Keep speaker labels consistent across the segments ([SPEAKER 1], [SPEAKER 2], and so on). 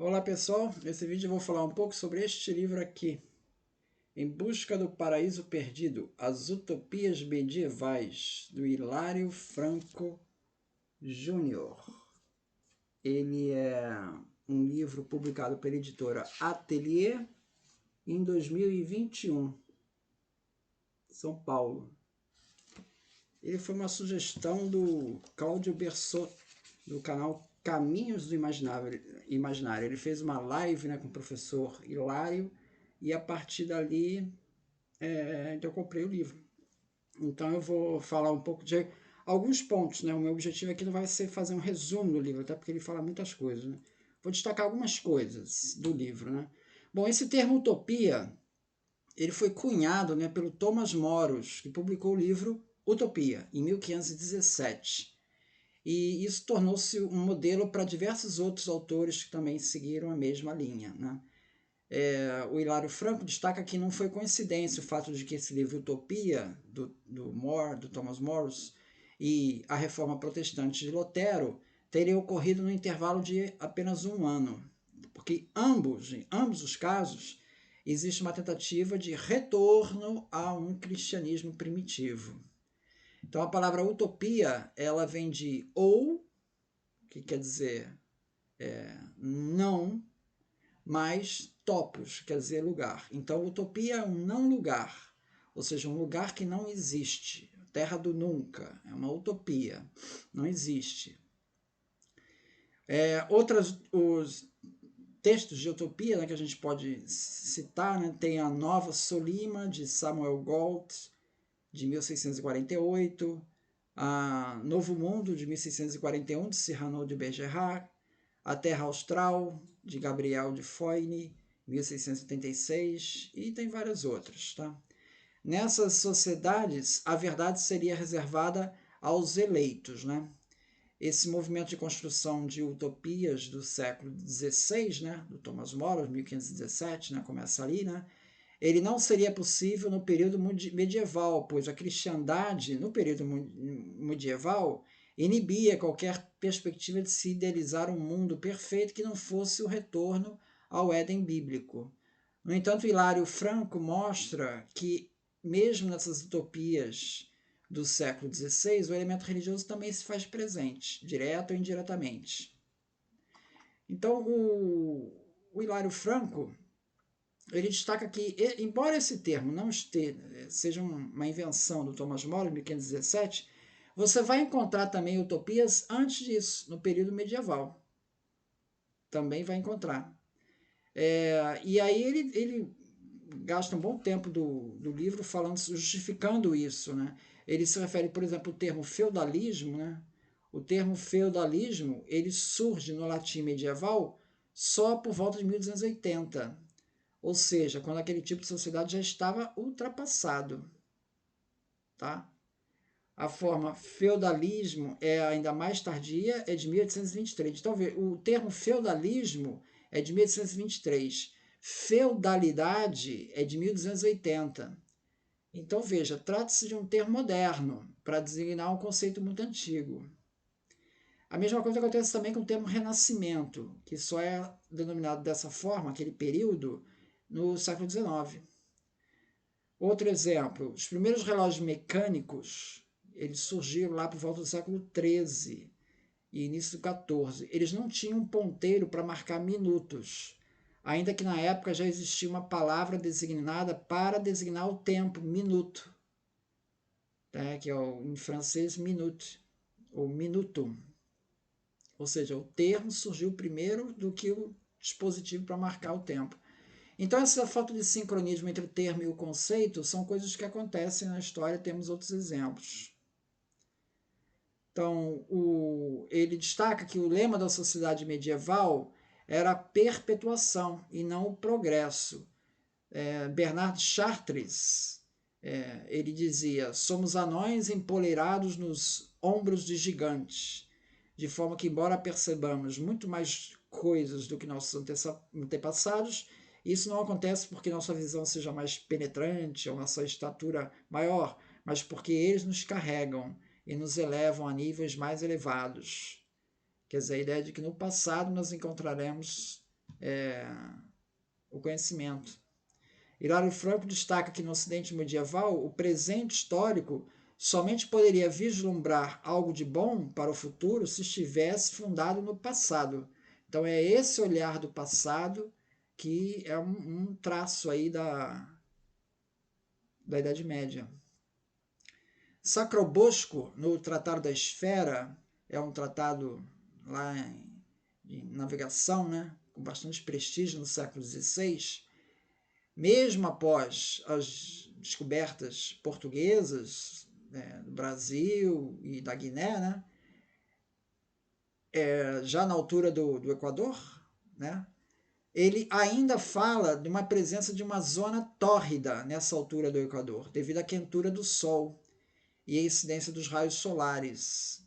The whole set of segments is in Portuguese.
[SPEAKER 1] Olá pessoal, nesse vídeo eu vou falar um pouco sobre este livro aqui, Em Busca do Paraíso Perdido, As Utopias Medievais, do Hilário Franco Júnior. Ele é um livro publicado pela editora Atelier em 2021, São Paulo. Ele foi uma sugestão do Cláudio Bersot, do canal Caminhos do Imaginário. Ele fez uma live, né, com o professor Hilário, e a partir dali eu comprei o livro. Então eu vou falar um pouco de alguns pontos, né? O meu objetivo aqui não vai ser fazer um resumo do livro, até porque ele fala muitas coisas, né? Vou destacar algumas coisas do livro, né? Bom, esse termo utopia, ele foi cunhado, né, pelo Thomas Moros, que publicou o livro Utopia, em 1517. E isso tornou-se um modelo para diversos outros autores que também seguiram a mesma linha, né? O Hilário Franco destaca que não foi coincidência o fato de que esse livro Utopia, do Thomas Moros, e a Reforma Protestante de Lutero teria ocorrido no intervalo de apenas um ano, porque em ambos os casos existe uma tentativa de retorno a um cristianismo primitivo. Então a palavra utopia, ela vem de ou, que quer dizer não, mais topos, quer dizer lugar. Então, utopia é um não lugar, ou seja, um lugar que não existe, terra do nunca, é uma utopia, não existe. Os textos de utopia, né, que a gente pode citar, né, tem a Nova Solima, de Samuel Galt, de 1648, a Novo Mundo, de 1641, de Cyrano de Bergerac, A Terra Austral, de Gabriel de Foyne, 1676, e tem várias outras. Tá? Nessas sociedades, a verdade seria reservada aos eleitos. Né? Esse movimento de construção de utopias do século XVI, né, do Thomas More, 1517, né, começa ali, né, ele não seria possível no período medieval, pois a cristandade, no período medieval, inibia qualquer perspectiva de se idealizar um mundo perfeito que não fosse o retorno ao Éden bíblico. No entanto, Hilário Franco mostra que, mesmo nessas utopias do século XVI, o elemento religioso também se faz presente, direto ou indiretamente. Então, o Hilário Franco, ele destaca que, embora esse termo não seja uma invenção do Thomas More, em 1517, você vai encontrar também utopias antes disso, no período medieval. Também vai encontrar. E aí ele gasta um bom tempo do livro falando, justificando isso. Né? Ele se refere, por exemplo, ao termo feudalismo. Né? O termo feudalismo ele surge no latim medieval só por volta de 1280. Ou seja, quando aquele tipo de sociedade já estava ultrapassado. Tá? A forma feudalismo é ainda mais tardia, é de 1823. Então, o termo feudalismo é de 1823. Feudalidade é de 1280. Então, veja, trata-se de um termo moderno para designar um conceito muito antigo. A mesma coisa acontece também com o termo renascimento, que só é denominado dessa forma, aquele período, no século XIX. Outro exemplo, os primeiros relógios mecânicos, eles surgiram lá por volta do século XIII e início do XIV. Eles não tinham um ponteiro para marcar minutos, ainda que na época já existia uma palavra designada para designar o tempo, minuto, né, que é em francês minute, ou minutum. Ou seja, o termo surgiu primeiro do que o dispositivo para marcar o tempo. Então, essa falta de sincronismo entre o termo e o conceito são coisas que acontecem na história, temos outros exemplos. Então, ele destaca que o lema da sociedade medieval era a perpetuação e não o progresso. Bernard Chartres, ele dizia, somos anões empoleirados nos ombros de gigantes, de forma que, embora percebamos muito mais coisas do que nossos antepassados, isso não acontece porque nossa visão seja mais penetrante ou nossa estatura maior, mas porque eles nos carregam e nos elevam a níveis mais elevados. Quer dizer, a ideia de que no passado nós encontraremos o conhecimento. Hilário Franco destaca que no Ocidente medieval, o presente histórico somente poderia vislumbrar algo de bom para o futuro se estivesse fundado no passado. Então é esse olhar do passado que é um traço aí da Idade Média. Sacrobosco, no Tratado da Esfera, é um tratado lá de navegação, né, com bastante prestígio no século XVI, mesmo após as descobertas portuguesas, né, do Brasil e da Guiné, né, já na altura do Equador, né, ele ainda fala de uma presença de uma zona tórrida nessa altura do Equador, devido à quentura do Sol e a incidência dos raios solares.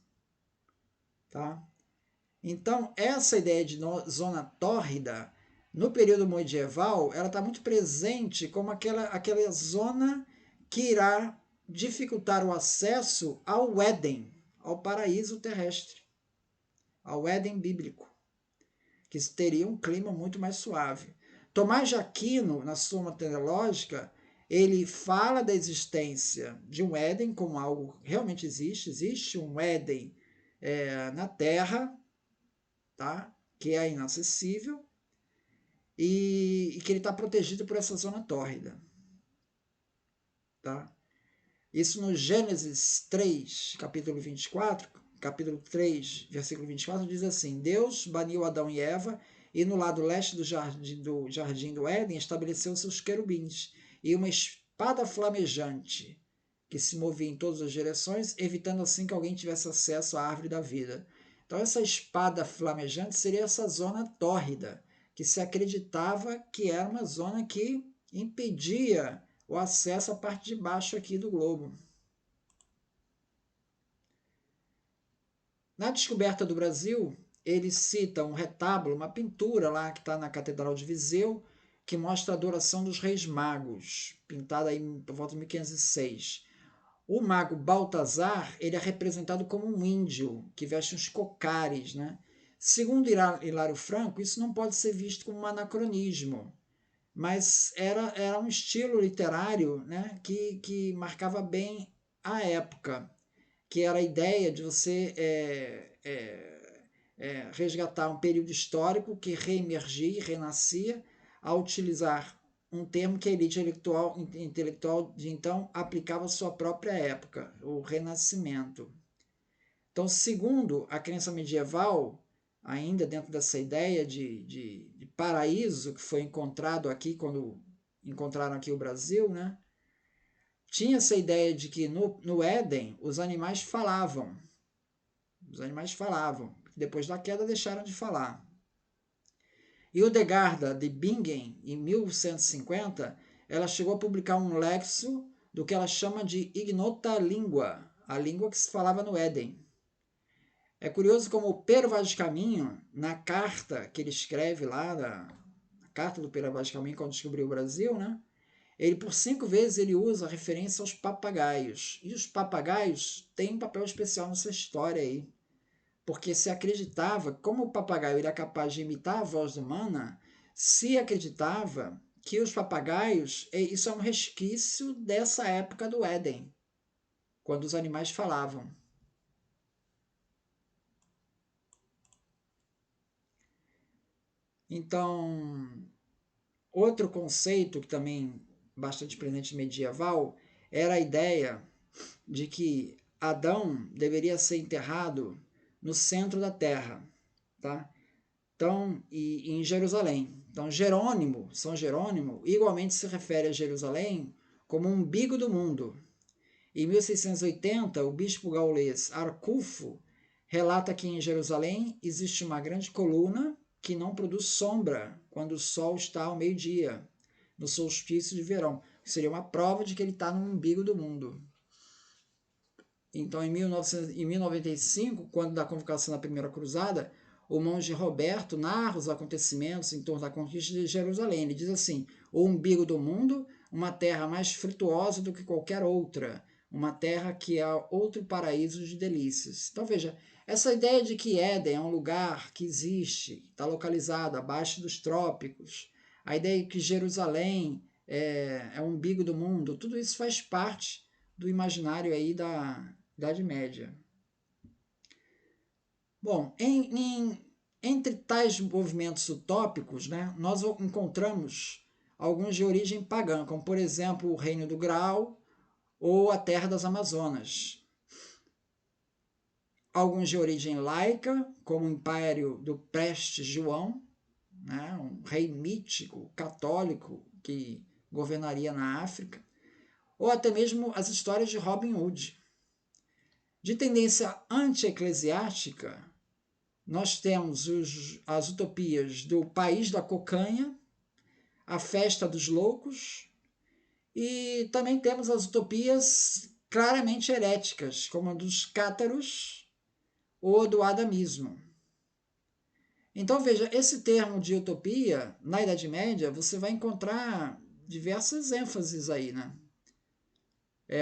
[SPEAKER 1] Tá? Então, essa ideia de zona tórrida, no período medieval, ela está muito presente como aquela zona que irá dificultar o acesso ao Éden, ao paraíso terrestre, ao Éden bíblico, que teria um clima muito mais suave. Tomás de Aquino, na Suma Teológica, ele fala da existência de um Éden como algo que realmente existe um Éden na Terra, tá? Que é inacessível e que ele está protegido por essa zona tórrida. Tá? Isso no Gênesis 3, capítulo 24, capítulo 3, versículo 24, diz assim: Deus baniu Adão e Eva e no lado leste do jardim do Éden estabeleceu seus querubins e uma espada flamejante que se movia em todas as direções, evitando assim que alguém tivesse acesso à árvore da vida. Então essa espada flamejante seria essa zona tórrida, que se acreditava que era uma zona que impedia o acesso à parte de baixo aqui do globo. Na descoberta do Brasil, ele cita um retábulo, uma pintura lá que está na Catedral de Viseu, que mostra a adoração dos Reis Magos, pintada aí por volta de 1506. O mago Baltazar, ele é representado como um índio que veste uns cocares, né? Segundo Hilário Franco, isso não pode ser visto como um anacronismo, mas era um estilo literário, né, que marcava bem a época, que era a ideia de você resgatar um período histórico que reemergia e renascia ao utilizar um termo que a elite intelectual de então aplicava à sua própria época, o Renascimento. Então, segundo a crença medieval, ainda dentro dessa ideia de paraíso que foi encontrado aqui quando encontraram aqui o Brasil, né? Tinha essa ideia de que no Éden os animais falavam. Os animais falavam. Depois da queda deixaram de falar. Hildegarda de Bingen, em 1150, ela chegou a publicar um lexo do que ela chama de ignota língua, a língua que se falava no Éden. É curioso como o Pero Vaz de Caminho, na carta que ele escreve lá, na carta do Pero Vaz de Caminho, quando descobriu o Brasil, né? Ele, por 5 vezes, ele usa a referência aos papagaios. E os papagaios têm um papel especial nessa história aí. Porque se acreditava, como o papagaio era capaz de imitar a voz humana, se acreditava que os papagaios, isso é um resquício dessa época do Éden, quando os animais falavam. Então, outro conceito que também bastante presente medieval era a ideia de que Adão deveria ser enterrado no centro da terra, tá? Então, e em Jerusalém. Então, São Jerônimo, igualmente se refere a Jerusalém como um umbigo do mundo. Em 1680, o bispo gaulês Arculfo relata que em Jerusalém existe uma grande coluna que não produz sombra quando o sol está ao meio-dia, no solstício de verão, que seria uma prova de que ele está no umbigo do mundo. Então, em 1095, quando da convocação da Primeira Cruzada, o monge Roberto narra os acontecimentos em torno da conquista de Jerusalém. Ele diz assim: o umbigo do mundo, uma terra mais frutuosa do que qualquer outra, uma terra que é outro paraíso de delícias. Então, veja, Essa ideia de que Éden é um lugar que existe, está localizado abaixo dos trópicos, a ideia de que Jerusalém é o umbigo do mundo, tudo isso faz parte do imaginário aí da Idade Média. Bom, entre tais movimentos utópicos, né, nós encontramos alguns de origem pagã, como por exemplo o Reino do Graal ou a Terra das Amazonas. Alguns de origem laica, como o Império do Preste João, né, um rei mítico católico que governaria na África, ou até mesmo as histórias de Robin Hood. De tendência anti-eclesiástica, nós temos as utopias do País da Cocanha, a Festa dos Loucos, e também temos as utopias claramente heréticas, como a dos cátaros ou do adamismo. Então, veja, esse termo de utopia, na Idade Média, você vai encontrar diversas ênfases aí, né?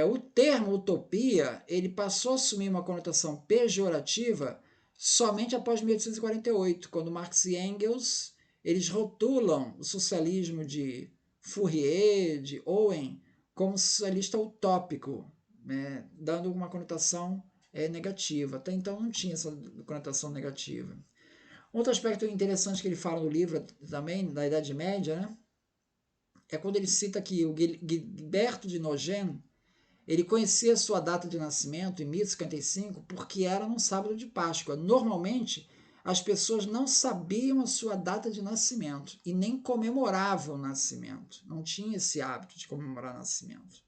[SPEAKER 1] O termo utopia, ele passou a assumir uma conotação pejorativa somente após 1848, quando Marx e Engels eles rotulam o socialismo de Fourier, de Owen, como socialista utópico, né, dando uma conotação negativa. Até então não tinha essa conotação negativa. Outro aspecto interessante que ele fala no livro também, da Idade Média, né, é quando ele cita que o Gilberto de Nogent, ele conhecia sua data de nascimento, em 1055, porque era num sábado de Páscoa. Normalmente, as pessoas não sabiam a sua data de nascimento e nem comemoravam o nascimento. Não tinha esse hábito de comemorar o nascimento.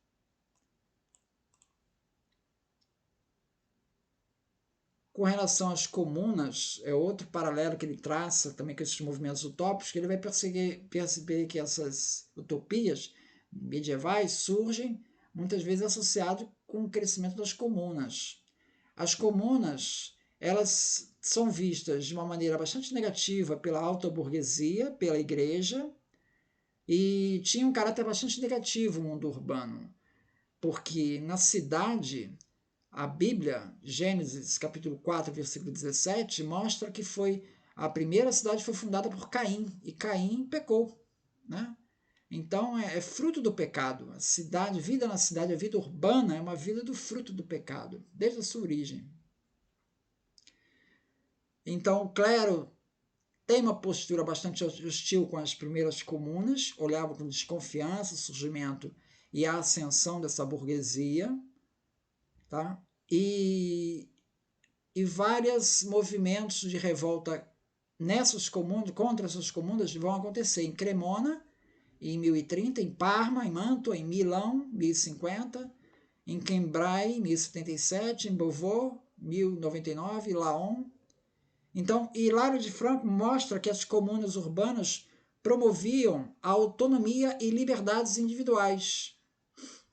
[SPEAKER 1] Com relação às comunas, é outro paralelo que ele traça também com esses movimentos utópicos, que ele vai perceber que essas utopias medievais surgem muitas vezes associado com o crescimento das comunas. As comunas, elas são vistas de uma maneira bastante negativa pela alta burguesia, pela igreja, e tinha um caráter bastante negativo no mundo urbano, porque na cidade, a Bíblia, Gênesis capítulo 4, versículo 17, mostra que a primeira cidade foi fundada por Caim, e Caim pecou, né? Então é fruto do pecado. A cidade, vida na cidade, a vida urbana é uma vida do fruto do pecado, desde a sua origem. Então o clero tem uma postura bastante hostil com as primeiras comunas, olhava com desconfiança o surgimento e a ascensão dessa burguesia, tá? E vários movimentos de revolta nessas comunas, contra essas comunas, vão acontecer em Cremona, em 1030, em Parma, em Mantua, em Milão, 1050, em Cambrai, 1077, em Beauvais, 1099, Laon. Então, Hilário de Franco mostra que as comunas urbanas promoviam a autonomia e liberdades individuais,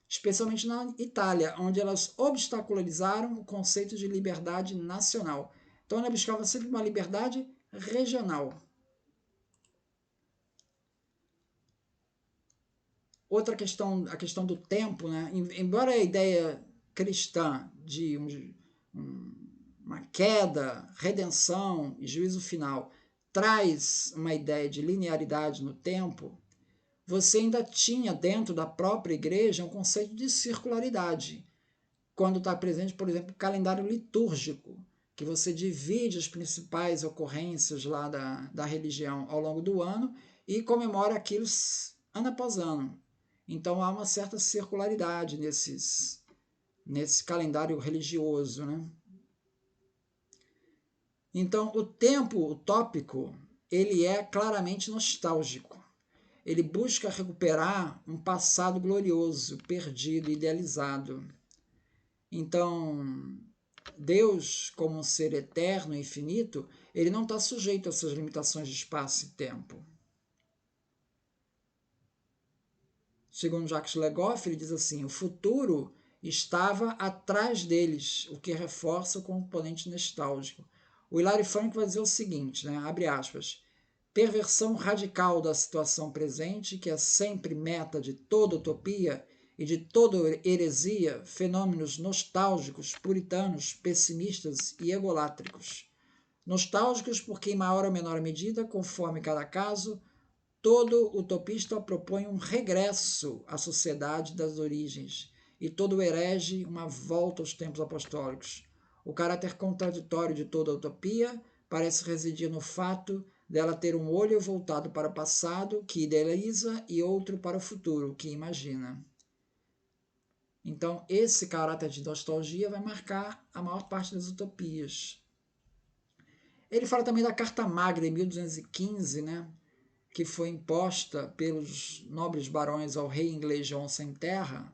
[SPEAKER 1] especialmente na Itália, onde elas obstacularizaram o conceito de liberdade nacional. Então, ela buscava sempre uma liberdade regional. Outra questão, a questão do tempo, né? Embora a ideia cristã de uma queda, redenção e juízo final traz uma ideia de linearidade no tempo, você ainda tinha dentro da própria igreja um conceito de circularidade, quando está presente, por exemplo, o calendário litúrgico, que você divide as principais ocorrências lá da religião ao longo do ano e comemora aquilo ano após ano. Então há uma certa circularidade nesse calendário religioso, né? Então o tempo utópico, ele é claramente nostálgico. Ele busca recuperar um passado glorioso, perdido, idealizado. Então, Deus, como um ser eterno e infinito, ele não está sujeito a essas limitações de espaço e tempo. Segundo Jacques Legoff, ele diz assim: o futuro estava atrás deles, o que reforça o componente nostálgico. O Hilário Franco vai dizer o seguinte, né, abre aspas, perversão radical da situação presente, que é sempre meta de toda utopia, e de toda heresia, fenômenos nostálgicos, puritanos, pessimistas e egolátricos. Nostálgicos porque, em maior ou menor medida, conforme cada caso, todo utopista propõe um regresso à sociedade das origens e todo herege uma volta aos tempos apostólicos. O caráter contraditório de toda utopia parece residir no fato dela ter um olho voltado para o passado, que idealiza, e outro para o futuro, que imagina. Então, esse caráter de nostalgia vai marcar a maior parte das utopias. Ele fala também da Carta Magna, em 1215, né, que foi imposta pelos nobres barões ao rei inglês João Sem Terra,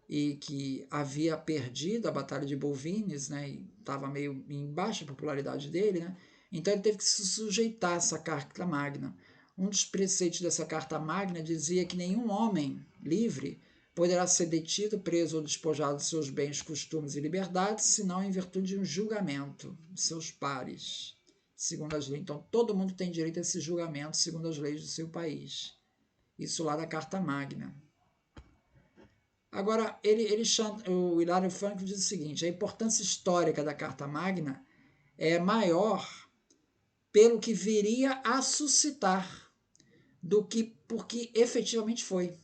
[SPEAKER 1] e que havia perdido a Batalha de Bouvines, né, e estava meio em baixa popularidade dele, né, então ele teve que se sujeitar a essa Carta Magna. Um dos preceitos dessa Carta Magna dizia que nenhum homem livre poderá ser detido, preso ou despojado de seus bens, costumes e liberdades, senão em virtude de um julgamento de seus pares, segundo as leis. Então, todo mundo tem direito a esse julgamento, segundo as leis do seu país. Isso lá da Carta Magna. Agora, o Hilário Franco diz o seguinte: a importância histórica da Carta Magna é maior pelo que viria a suscitar do que porque efetivamente foi.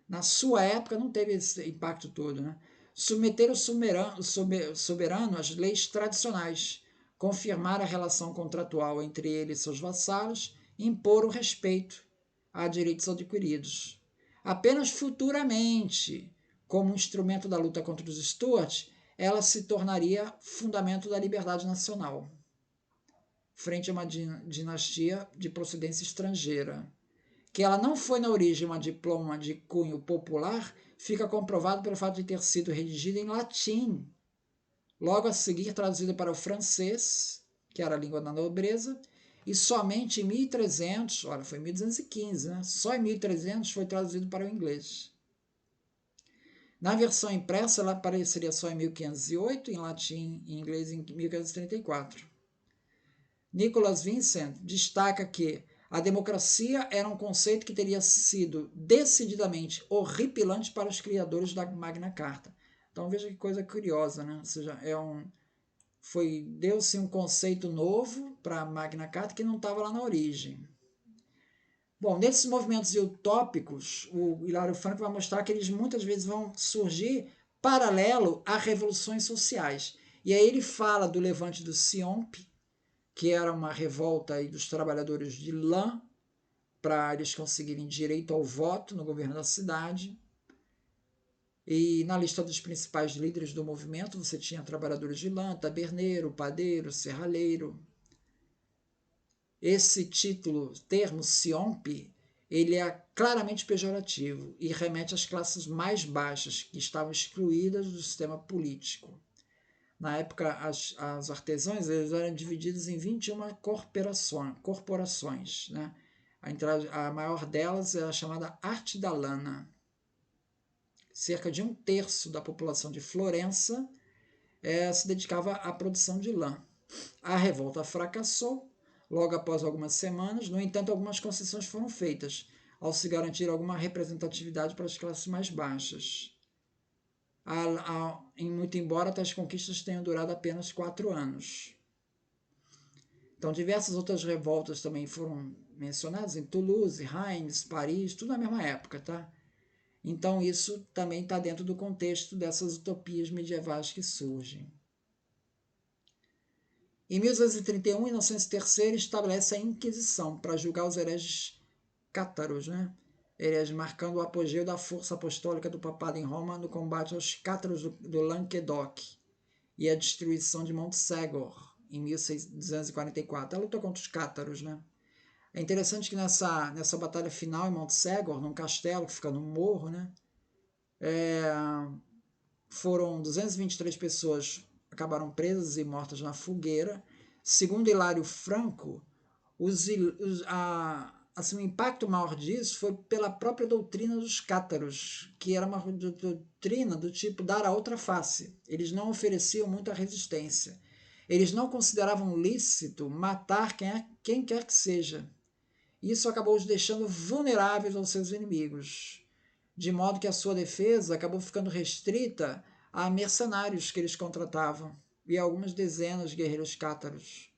[SPEAKER 1] Na sua época não teve esse impacto todo, né? Submeter o soberano às leis tradicionais, confirmar a relação contratual entre ele e seus vassalos, impor o respeito a direitos adquiridos. Apenas futuramente, como instrumento da luta contra os Stuarts, ela se tornaria fundamento da liberdade nacional, frente a uma dinastia de procedência estrangeira. Que ela não foi na origem um diploma de cunho popular, fica comprovado pelo fato de ter sido redigida em latim, logo a seguir traduzida para o francês, que era a língua da nobreza, e somente em 1300, olha, foi 1215, né? Só em 1300 foi traduzido para o inglês. Na versão impressa, ela apareceria só em 1508, em latim e em inglês em 1534. Nicholas Vincent destaca que a democracia era um conceito que teria sido decididamente horripilante para os criadores da Magna Carta. Então veja que coisa curiosa, né? Ou seja, deu-se um conceito novo para a Magna Carta que não estava lá na origem. Bom, nesses movimentos utópicos, o Hilário Franco vai mostrar que eles muitas vezes vão surgir paralelo a revoluções sociais. E aí ele fala do levante do Sionp, que era uma revolta aí dos trabalhadores de lã para eles conseguirem direito ao voto no governo da cidade. E na lista dos principais líderes do movimento você tinha trabalhadores de lã, taberneiro, padeiro, serralheiro. Esse termo Sionp, ele é claramente pejorativo e remete às classes mais baixas, que estavam excluídas do sistema político. Na época, os artesãos eles eram divididos em 21 corporações. Né? A maior delas é a chamada Arte da Lana. Cerca de 1/3 da população de Florença se dedicava à produção de lã. A revolta fracassou logo após algumas semanas, no entanto, algumas concessões foram feitas, ao se garantir alguma representatividade para as classes mais baixas. Muito embora tais conquistas tenham durado apenas 4 anos. Então, diversas outras revoltas também foram mencionadas em Toulouse, Reims, Paris, tudo na mesma época, tá? Então, isso também está dentro do contexto dessas utopias medievais que surgem. Em 1231, Inocêncio III estabelece a Inquisição para julgar os hereges cátaros, né? Hereges marcando o apogeu da força apostólica do papado em Roma no combate aos cátaros do Languedoc e a destruição de Montségur em 1244. Ela lutou contra os cátaros, né? É interessante que nessa batalha final em Montségur, num castelo que fica no morro, né? Foram 223 pessoas acabaram presas e mortas na fogueira. Segundo Hilário Franco, o impacto maior disso foi pela própria doutrina dos cátaros, que era uma doutrina do tipo dar a outra face. Eles não ofereciam muita resistência. Eles não consideravam lícito matar quem quer que seja. Isso acabou os deixando vulneráveis aos seus inimigos. de modo que a sua defesa acabou ficando restrita a mercenários que eles contratavam e algumas dezenas de guerreiros cátaros.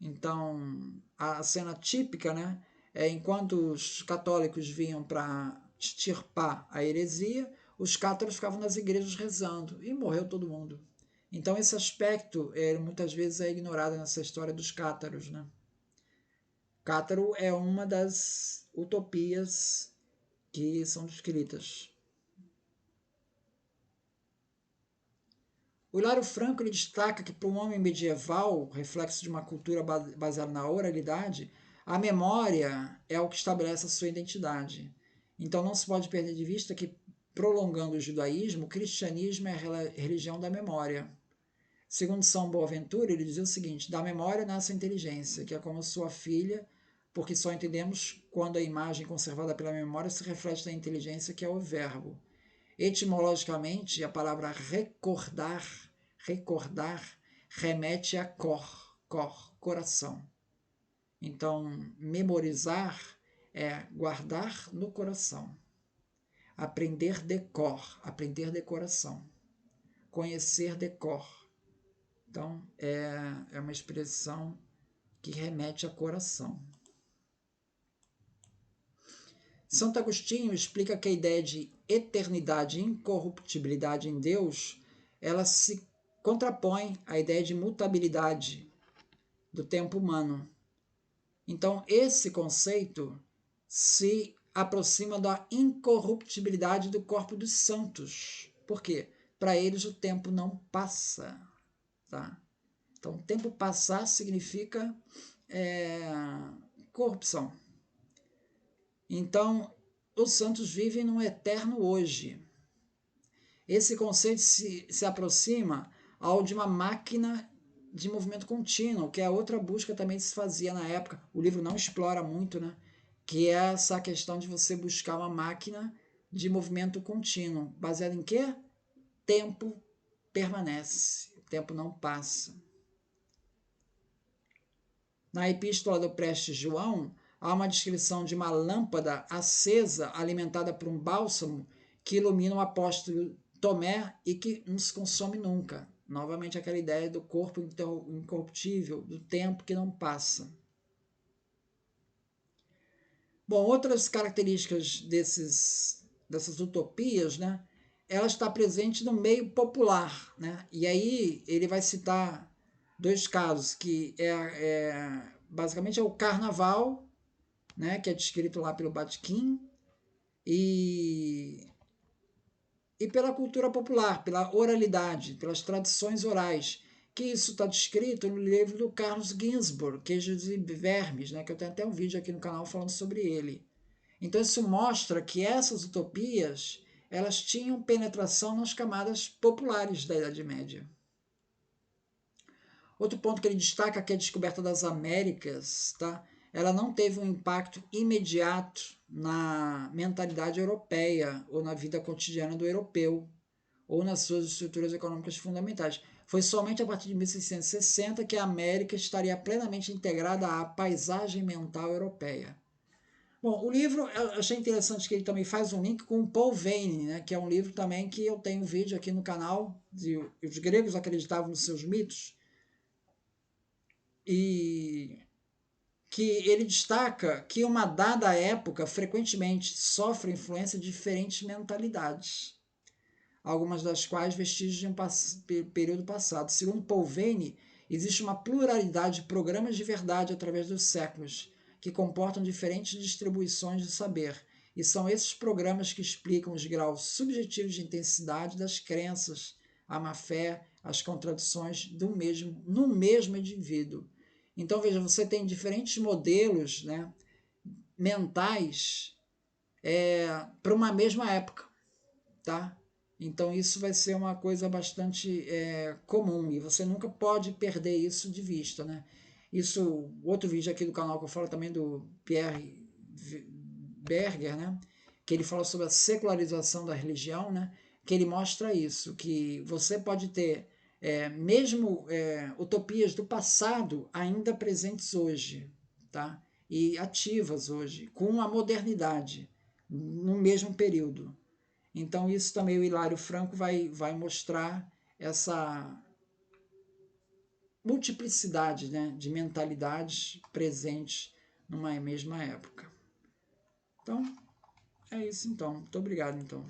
[SPEAKER 1] Então, a cena típica, né, é enquanto os católicos vinham para extirpar a heresia, os cátaros ficavam nas igrejas rezando e morreu todo mundo. Então, esse aspecto muitas vezes é ignorado nessa história dos cátaros, né? Cátaro é uma das utopias que são descritas. O Hilário Franco ele destaca que para um homem medieval, reflexo de uma cultura baseada na oralidade, a memória é o que estabelece a sua identidade. Então não se pode perder de vista que, prolongando o judaísmo, o cristianismo é a religião da memória. Segundo São Boaventura, ele dizia o seguinte: da memória nasce a inteligência, que é como sua filha, porque só entendemos quando a imagem conservada pela memória se reflete na inteligência, que é o verbo. Etimologicamente, a palavra recordar remete a coração. Então, memorizar é guardar no coração. Aprender de cor, aprender de coração. Conhecer de cor. Então, é uma expressão que remete a coração. Santo Agostinho explica que a ideia de eternidade e incorruptibilidade em Deus, ela se contrapõe à ideia de mutabilidade do tempo humano. Então, esse conceito se aproxima da incorruptibilidade do corpo dos santos. Por quê? Para eles o tempo não passa. Tá? Então, tempo passar significa corrupção. Então, os santos vivem num eterno hoje. Esse conceito se aproxima ao de uma máquina de movimento contínuo, que é outra busca também que se fazia na época. O livro não explora muito, né? Que é essa questão de você buscar uma máquina de movimento contínuo. Baseado em quê? Tempo permanece, o tempo não passa. Na epístola do Prestes João, há uma descrição de uma lâmpada acesa alimentada por um bálsamo que ilumina o apóstolo Tomé e que não se consome nunca. Novamente aquela ideia do corpo incorruptível, do tempo que não passa. Bom, outras características dessas utopias, né? Ela está presente no meio popular, né? E aí ele vai citar dois casos, que basicamente é o carnaval, né? Que é descrito lá pelo Batikin, e pela cultura popular, pela oralidade, pelas tradições orais, que isso está descrito no livro do Carlos Ginzburg, Queijos e Vermes, né, que eu tenho até um vídeo aqui no canal falando sobre ele. Então isso mostra que essas utopias elas tinham penetração nas camadas populares da Idade Média. Outro ponto que ele destaca é que a descoberta das Américas, tá? Ela não teve um impacto imediato na mentalidade europeia ou na vida cotidiana do europeu ou nas suas estruturas econômicas fundamentais. Foi somente a partir de 1660 que a América estaria plenamente integrada à paisagem mental europeia. Bom, o livro, eu achei interessante que ele também faz um link com o Paul Veyne, né, que é um livro também que eu tenho um vídeo aqui no canal, de Os Gregos Acreditavam nos Seus Mitos, e que ele destaca que uma dada época frequentemente sofre influência de diferentes mentalidades, algumas das quais vestígios de um período passado. Segundo Paul Veyne, existe uma pluralidade de programas de verdade através dos séculos, que comportam diferentes distribuições de saber, e são esses programas que explicam os graus subjetivos de intensidade das crenças, a má-fé, as contradições no mesmo indivíduo. Então, veja, você tem diferentes modelos, né, mentais para uma mesma época, tá? Então, isso vai ser uma coisa bastante comum e você nunca pode perder isso de vista, né? Isso, outro vídeo aqui do canal que eu falo também do Pierre Berger, né? Que ele fala sobre a secularização da religião, né? Que ele mostra isso, que você pode ter mesmo utopias do passado ainda presentes hoje, tá? E ativas hoje, com a modernidade, no mesmo período. Então isso também o Hilário Franco vai mostrar essa multiplicidade, né, de mentalidades presentes numa mesma época. Então, é isso então. Muito obrigado então.